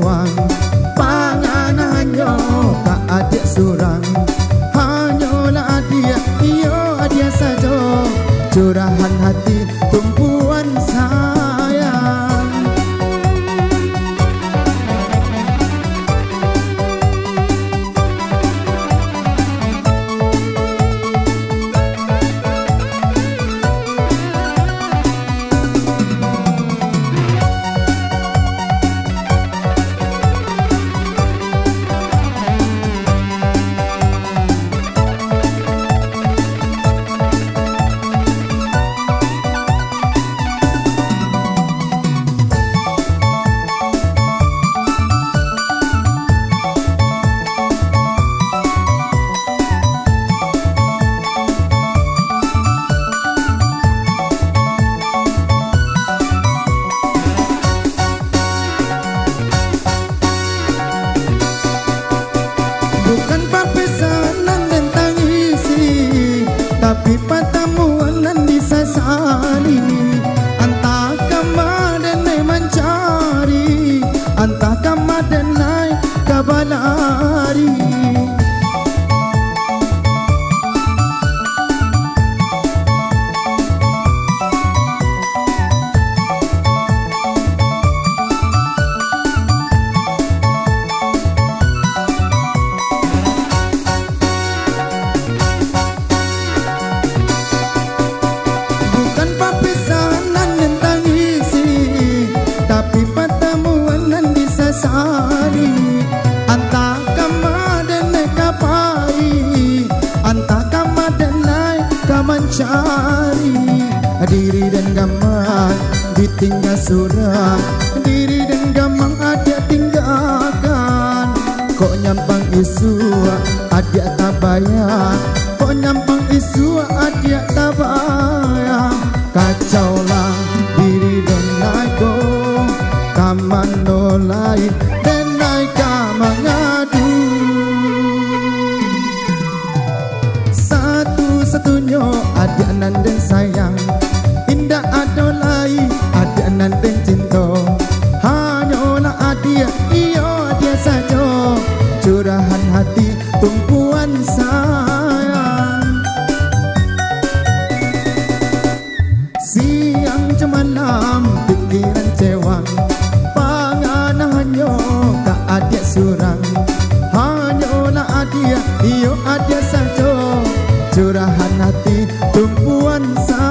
cewang pangananyo ka adik surang hanyola adia iyo adia saja curahan hati tumpuan sayang. Bukan perpisahan dan tangisi, tapi pertemuan dan disasari. Antah kama dan nai mencari, antah kama dan nai kabalari. Antah kama dan nai kapai, antah kama dan nai kamancari. Diri dan gamang ditinggal surang, diri dan gamang ada tinggalkan. Kok nyampang isu adik tak bayang, kok nyampang isu adik tak bayang. Kacaulah diri dan nai go kaman nolai dan naik mengadu. Satu-satunya adik nan dan sayang, indah adolai adik nan dan cinta. Hanyalah adik iyo dia saja curahan hati tumpuan sayang. Siang cemalam pikiran cewang pangananyo ka adik surang hanyola adia iyo adia saja curahan hati tumpuan sayang.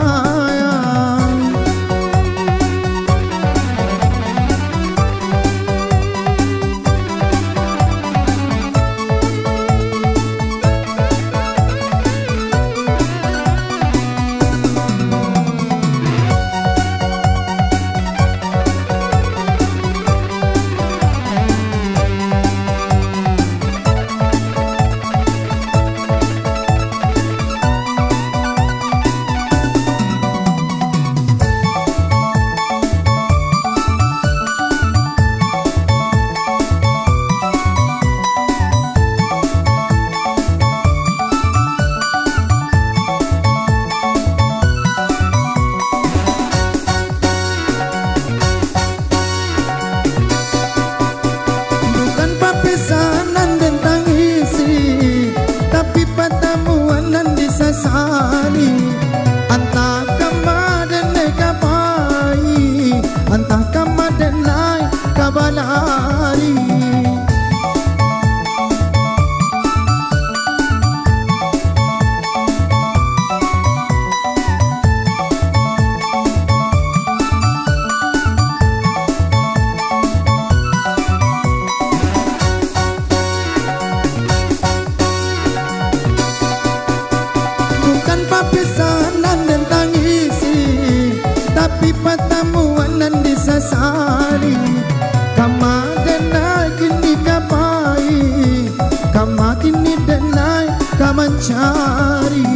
Antah kama dan nai kapai, antah kama dan nai kabalari. Bukan perpisahan dan tangisi, tapi pertemuan dan disasari. Kama dan nai kini kapai, kama kini dan nai kamancari.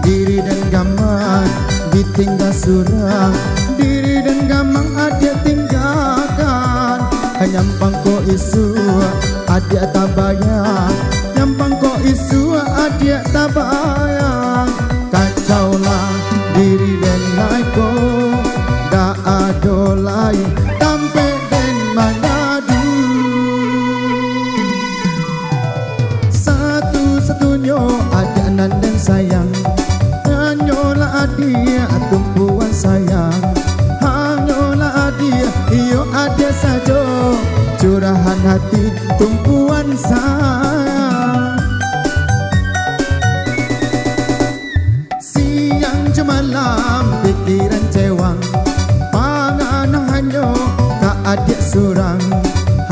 Diri dan gamang ditinggal surang, diri dan gamang ada tinggalkan. Nyampang ko isu adik tak bayang, nyampang ko isu adik tak bayang. Kacaulah diri dan naiko dak adolai tampe dan mengadu. hanyo ada nan dan sayang, hanyolah dia tumpuan sayang, hanyolah dia iyo ada saja curahan hati tumpuan sayang. Siang jemalam pikiran cewang, pangan hanyo ka adik surang,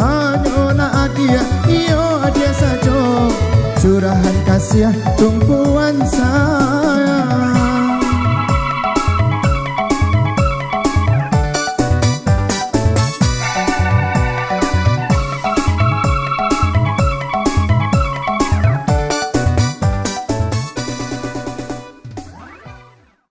hanyolah dia iyo ada saja curahan kasih tumpuan